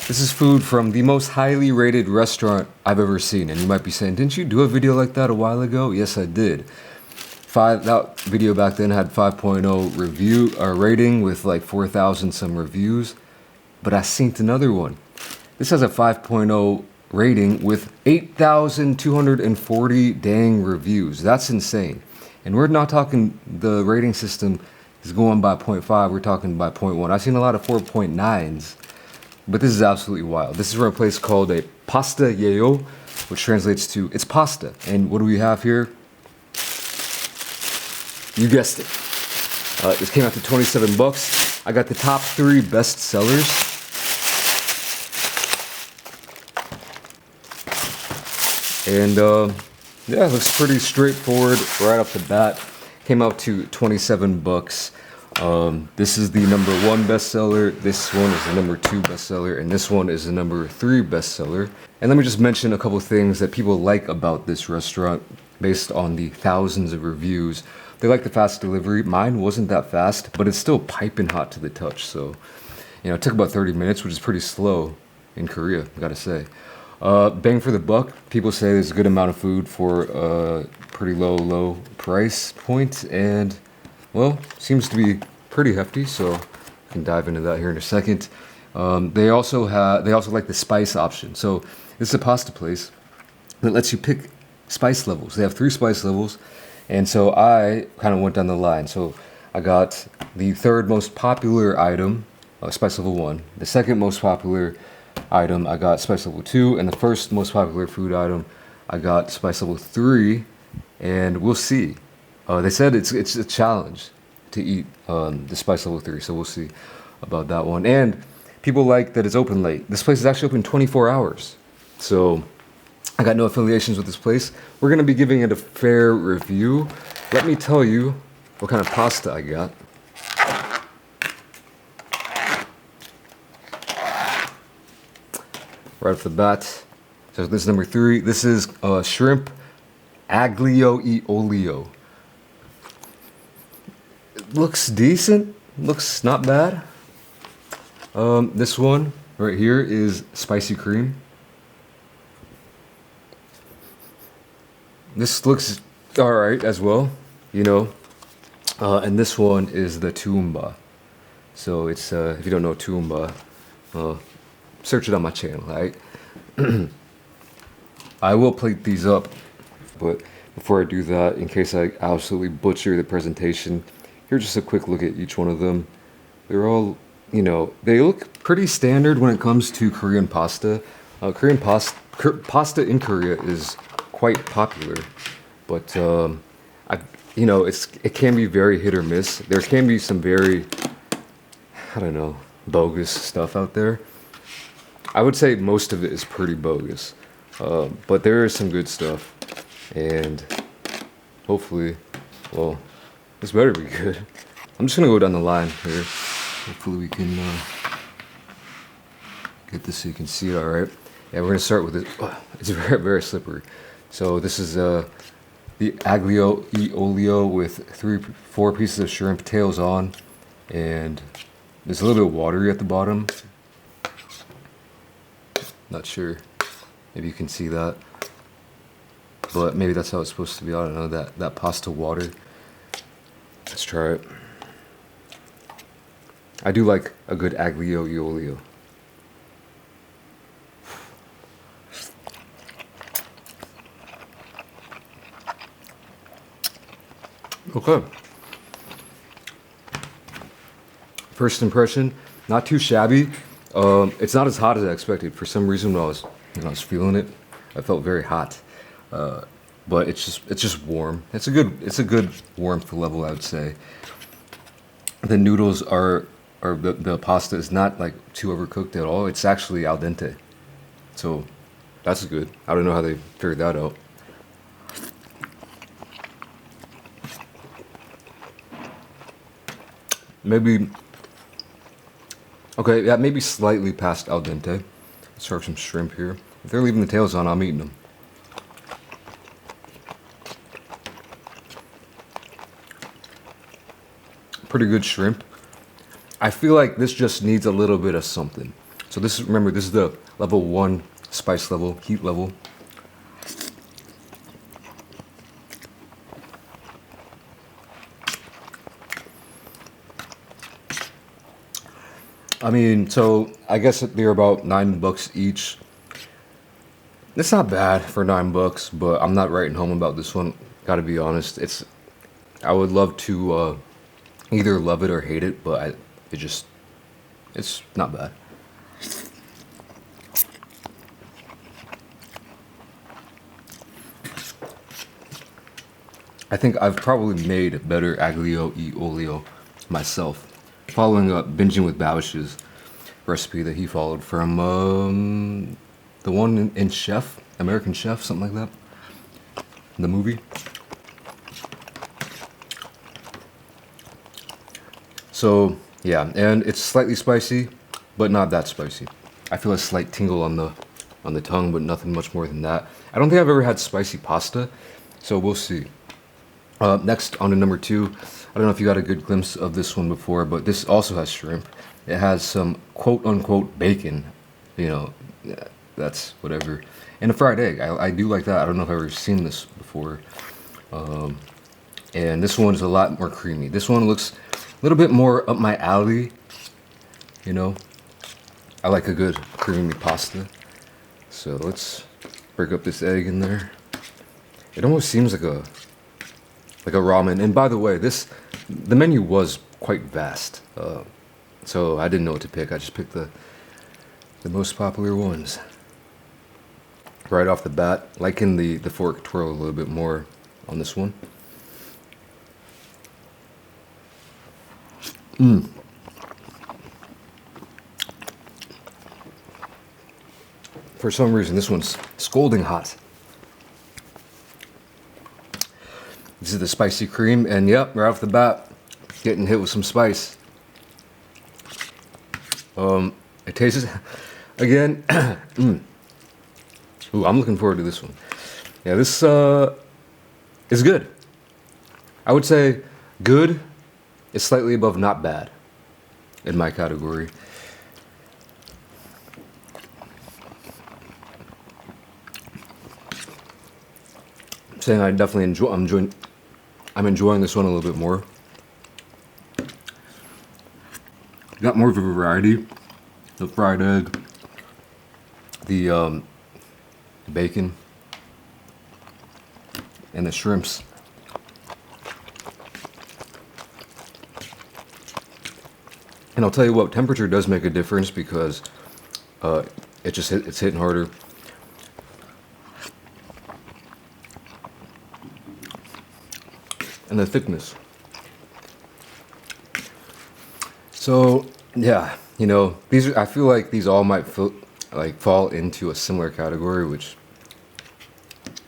This is food from the most highly rated restaurant I've ever seen. And you might be saying, didn't you do a video like that a while ago? Yes, I did. That video back then had 5.0 review rating with like 4,000 some reviews. But I synced another one. This has a 5.0 rating with 8,240 dang reviews. That's insane. And we're not talking the rating system is going by 0.5. We're talking by 0.1. I've seen a lot of 4.9s. But this is absolutely wild. This is from a place called a Pasta Yeo, which translates to it's pasta. And what do we have here? You guessed it. This came out to 27 bucks. I got the top 3 best sellers. And yeah, it looks pretty straightforward right off the bat. Came out to 27 bucks. This is the number 1 bestseller, this one is the number 2 bestseller, and this one is the number 3 bestseller. And let me just mention a couple things that people like about this restaurant based on the thousands of reviews. They like the fast delivery. Mine wasn't that fast, but it's still piping hot to the touch. So, you know, it took about 30 minutes, which is pretty slow in Korea, I gotta say. Bang for the buck. People say there's a good amount of food for a pretty low price point, and well, seems to be pretty hefty, so I can dive into that here in a second. They also like the spice option. So this is a pasta place that lets you pick spice levels. They have 3 spice levels, and so I kind of went down the line. So I got the 3rd most popular item, spice level 1. The 2nd most popular item, I got spice level 2, and the 1st most popular food item, I got spice level 3, and we'll see. They said it's a challenge to eat the spice level 3, so we'll see about that one. And people like that it's open late. This place is actually open 24 hours. So I got no affiliations with this place. We're gonna be giving it a fair review. Let me tell you what kind of pasta I got. Right off the bat. So this is number 3. This is shrimp aglio e olio. Looks decent, looks not bad. This one right here is spicy cream. This looks alright as well, you know. And this one is the tumba. So it's, if you don't know tumba, search it on my channel, right? I will plate these up, but before I do that, in case I absolutely butcher the presentation, here's just a quick look at each one of them. They're all, you know, they look pretty standard when it comes to Korean pasta. Pasta in Korea is quite popular, but you know, it can be very hit or miss. There can be some very, I don't know, bogus stuff out there. I would say most of it is pretty bogus, but there is some good stuff, and hopefully, well, this better be good. I'm just gonna go down the line here. Hopefully we can get this so you can see it all right. Yeah, we're gonna start with it. It's very, very slippery. So this is the aglio e olio with 4 pieces of shrimp, tails on, and there's a little bit watery at the bottom. Not sure if you can see that, but maybe that's how it's supposed to be. I don't know, that pasta water. Let's try it. I do like a good aglio e olio. Okay. First impression, not too shabby. It's not as hot as I expected. For some reason, when I was feeling it, I felt very hot. But it's just warm. It's a good warmth level, I would say. The noodles the pasta is not like too overcooked at all. It's actually al dente. So that's good. I don't know how they figured that out. Maybe, okay, yeah, maybe slightly past al dente. Let's try some shrimp here. If they're leaving the tails on, I'm eating them. Pretty good shrimp. I feel like this just needs a little bit of something. So this is, remember, this is the level 1 spice level, heat level. I mean, so I guess they're about $9 each. It's not bad for $9, but I'm not writing home about this one. Gotta be honest. I would love to either love it or hate it, but it's not bad. I think I've probably made better aglio e olio myself, following up binging with Babish's recipe that he followed from the one in Chef, American Chef, something like that, the movie. So yeah, and it's slightly spicy, but not that spicy. I feel a slight tingle on the tongue, but nothing much more than that. I don't think I've ever had spicy pasta, so we'll see. Next, on to number 2. I don't know if you got a good glimpse of this one before, but this also has shrimp. It has some quote-unquote bacon, you know, yeah, that's whatever. And a fried egg. I do like that. I don't know if I've ever seen this before. And this one is a lot more creamy. This one looks a little bit more up my alley, you know. I like a good creamy pasta. So let's break up this egg in there. It almost seems like a ramen. And by the way, the menu was quite vast, so I didn't know what to pick. I just picked the most popular ones right off the bat, liking the fork twirl a little bit more on this one. For some reason, this one's scalding hot. This is the spicy cream, and yep, right off the bat, getting hit with some spice. It tastes, again, Ooh, I'm looking forward to this one. Yeah, this is good. I would say good is slightly above not bad in my category. I'm saying I definitely I'm enjoying this one a little bit more. Got more of a variety. The fried egg, the bacon, and the shrimps. And I'll tell you what, temperature does make a difference because it's hitting harder. And the thickness. So yeah, you know, I feel like these all might fall into a similar category, which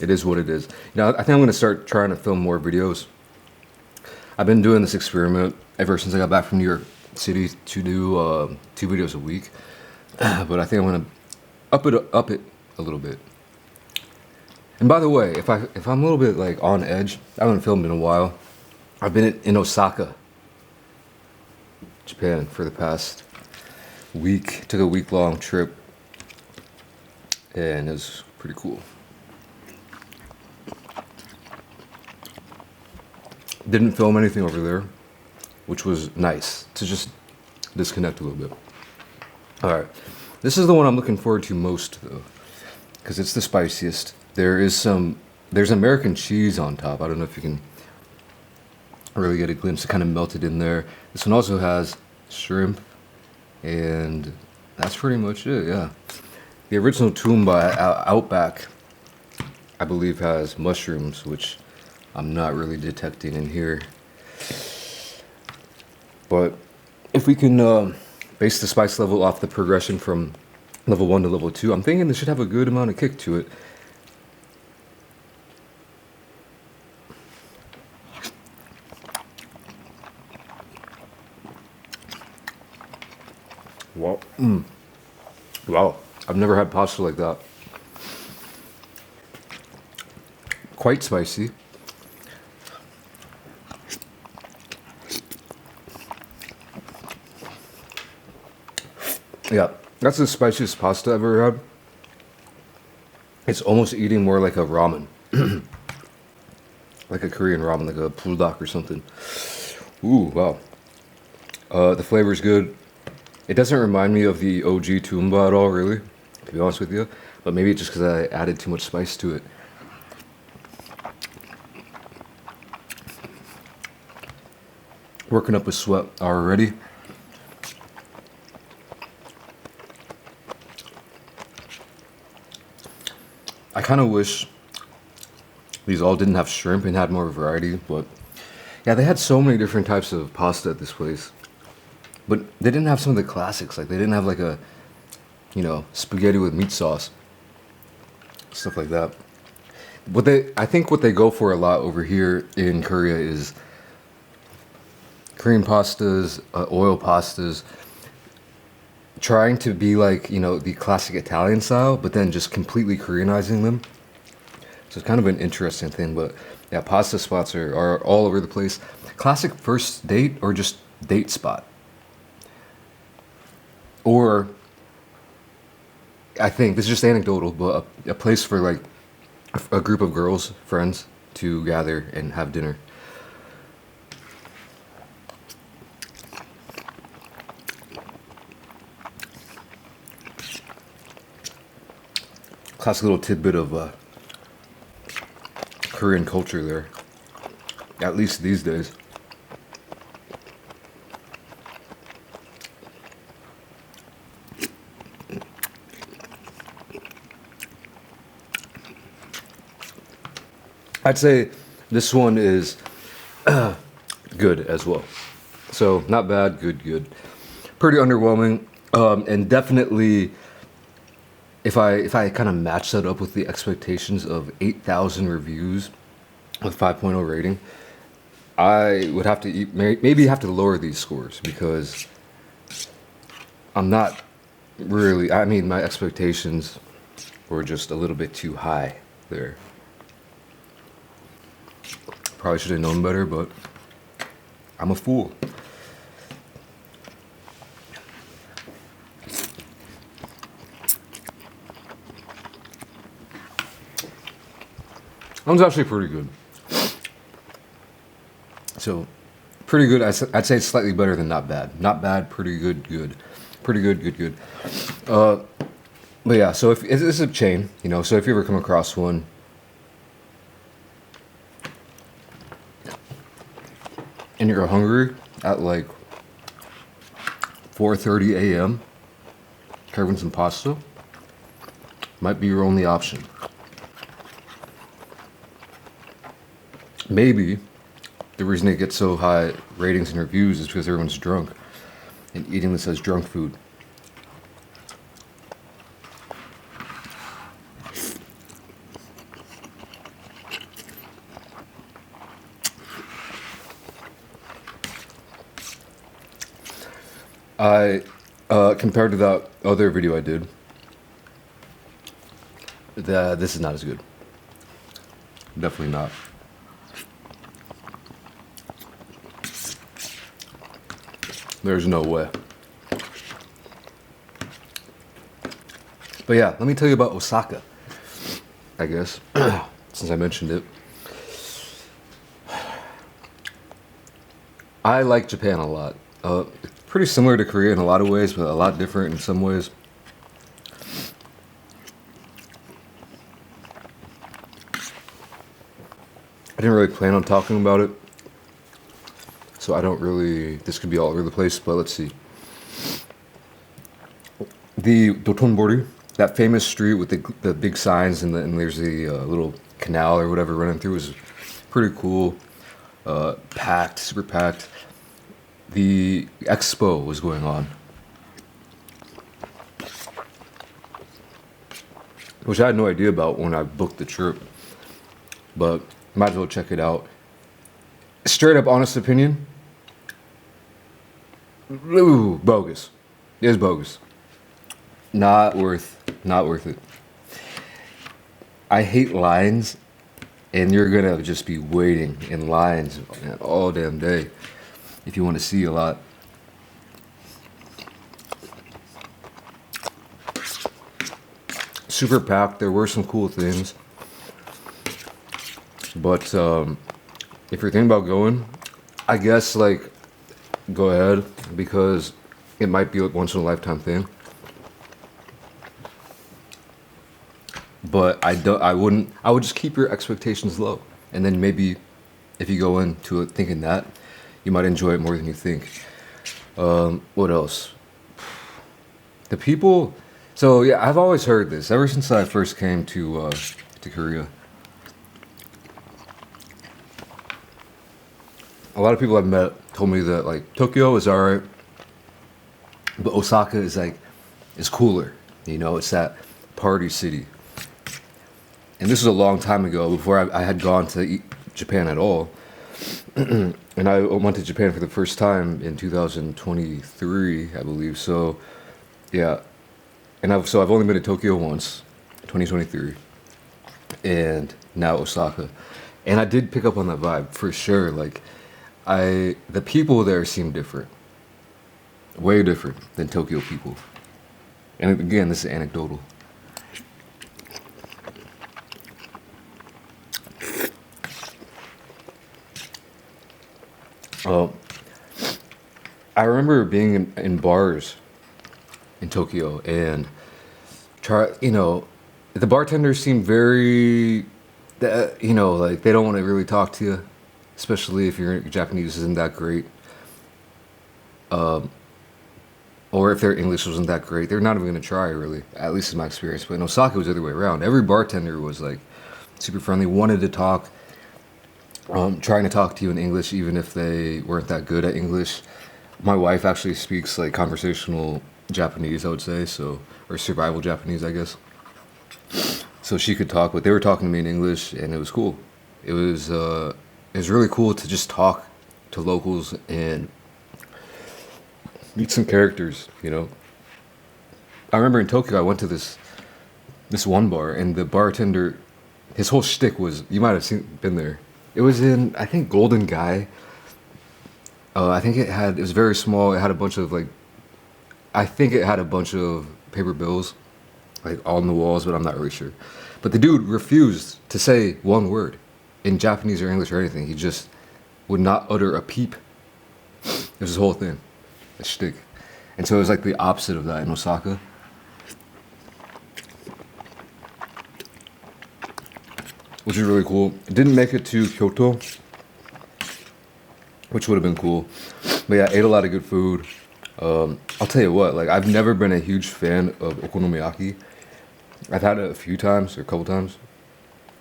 it is what it is. You know, I think I'm gonna start trying to film more videos. I've been doing this experiment ever since I got back from New York City to do 2 videos a week, but I think I'm gonna up it a little bit. And by the way, if I'm a little bit like on edge, I haven't filmed in a while. I've been in Osaka, Japan, for the past week. Took a week-long trip, and it was pretty cool. Didn't film anything over there, which was nice to just disconnect a little bit. All right, this is the one I'm looking forward to most though, because it's the spiciest. There's American cheese on top. I don't know if you can really get a glimpse. It kind of melted in there. This one also has shrimp, and that's pretty much it, yeah. The original tumba Outback, I believe, has mushrooms, which I'm not really detecting in here. But if we can base the spice level off the progression from level 1 to level 2, I'm thinking this should have a good amount of kick to it. Wow. Wow. I've never had pasta like that. Quite spicy. Yeah. That's the spiciest pasta I've ever had. It's almost eating more like a ramen. Like a Korean ramen, like a buldak or something. Ooh, wow. The flavor's good. It doesn't remind me of the OG tumba at all, really, to be honest with you. But maybe just because I added too much spice to it. Working up a sweat already. I kind of wish these all didn't have shrimp and had more variety, but yeah, they had so many different types of pasta at this place. But they didn't have some of the classics. Like they didn't have like a, spaghetti with meat sauce, stuff like that. I think what they go for a lot over here in Korea is cream pastas, oil pastas, trying to be like, the classic Italian style, but then just completely Koreanizing them. So it's kind of an interesting thing, but yeah, pasta spots are all over the place. Classic first date or just date spot. Or, I think, this is just anecdotal, but a place for like a group of girls, friends, to gather and have dinner. Classic little tidbit of Korean culture there, at least these days. I'd say this one is good as well. So not bad, good, good. Pretty underwhelming, and definitely if I kind of match that up with the expectations of 8,000 reviews with 5.0 rating, I would have to maybe have to lower these scores because I'm not really. I mean, my expectations were just a little bit too high there. Probably should have known better, but I'm a fool. That one's actually pretty good. So, pretty good. I'd say it's slightly better than not bad. Not bad, pretty good, good. Pretty good, good, good. But yeah, so if this is a chain, so if you ever come across one, and you're hungry at like 4:30 a.m., carving some pasta might be your only option. Maybe the reason they get so high ratings and reviews is because everyone's drunk and eating this as drunk food. Compared to that other video I did, this is not as good. Definitely not. There's no way. But yeah, let me tell you about Osaka, I guess, since I mentioned it. I like Japan a lot. Pretty similar to Korea in a lot of ways, but a lot different in some ways. I didn't really plan on talking about it, so I don't really, this could be all over the place, but let's see. The Dotonbori, that famous street with the big signs and there's the little canal or whatever running through, is pretty cool. Packed, super packed. The expo was going on, which I had no idea about when I booked the trip, but might as well check it out. Straight up honest opinion, ooh, bogus. It is bogus. Not worth it. I hate lines, and you're gonna just be waiting in lines all damn day if you want to see a lot. super packed. There were some cool things, but if you're thinking about going, I guess like go ahead because it might be a once in a lifetime thing. But I wouldn't. I would just keep your expectations low, and then maybe if you go into it thinking that, you might enjoy it more than you think. What else? The people. So yeah, I've always heard this ever since I first came to Korea. A lot of people I've met told me that like Tokyo is alright, but Osaka is cooler. You know, it's that party city. And this was a long time ago before I had gone to Japan at all. And I went to Japan for the first time in 2023, I believe. So, yeah. And I've only been to Tokyo once, 2023, and now Osaka. And I did pick up on that vibe for sure. Like, the people there seem different, way different than Tokyo people. And again, this is anecdotal. Uh, I remember being in bars in Tokyo and the bartenders seem very, like they don't want to really talk to you, especially if your Japanese isn't that great, or if their English wasn't that great. They're not even going to try really, at least in my experience. But in Osaka, it was the other way around. Every bartender was like super friendly, wanted to talk, trying to talk to you in English, even if they weren't that good at English. My wife actually speaks like conversational Japanese, I would say, so or survival Japanese, I guess. So she could talk, but they were talking to me in English, and it was cool. It was really cool to just talk to locals and meet some characters. You know, I remember in Tokyo, I went to this one bar, and the bartender, his whole shtick was, you might have been there. It was in, I think, Golden Guy. I think it was very small. It had a bunch of like, I think it had a bunch of paper bills, like on the walls, but I'm not really sure. But the dude refused to say one word in Japanese or English or anything. He just would not utter a peep. It was his whole thing, a shtick. And so it was like the opposite of that in Osaka. Which is really cool. It didn't make it to Kyoto, which would have been cool. But yeah, I ate a lot of good food. I'll tell you what, like I've never been a huge fan of okonomiyaki. I've had it a few times or a couple times.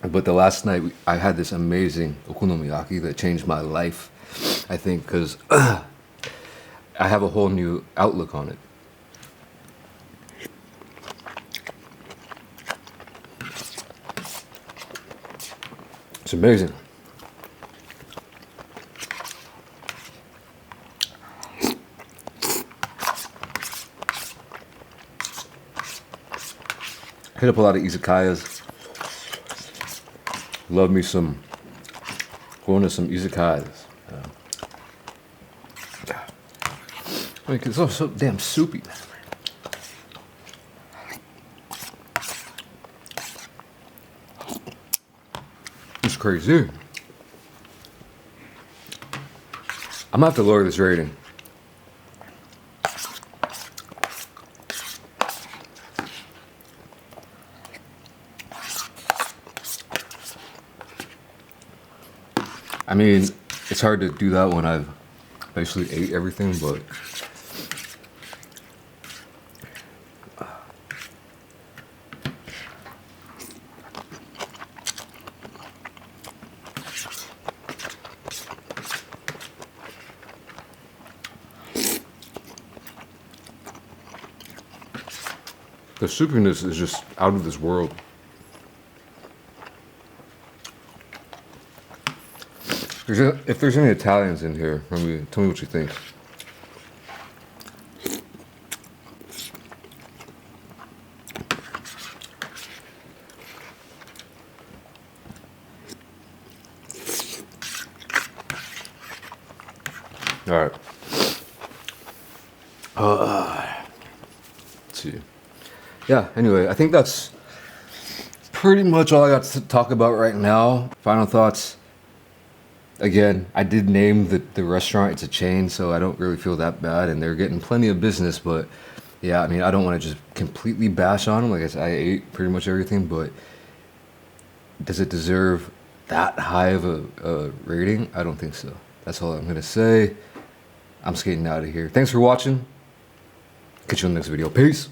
But the last night I had this amazing okonomiyaki that changed my life, I think, because I have a whole new outlook on it. It's amazing. Hit up a lot of izakayas. Love me some, going to some izakayas. I mean, it's all so damn soupy. It's crazy. I'm gonna have to lower this rating. I mean, it's hard to do that when I've basically ate everything, but the soupiness is just out of this world. If there's any Italians in here, tell me what you think. All right. Let's see. Yeah. Anyway, I think that's pretty much all I got to talk about right now. Final thoughts. Again, I did name the restaurant. It's a chain, so I don't really feel that bad, and they're getting plenty of business. But yeah, I mean, I don't want to just completely bash on them. Like I said, I ate pretty much everything, but does it deserve that high of a rating? I don't think so. That's all I'm gonna say. I'm skating out of here. Thanks for watching. Catch you on the next video. Peace.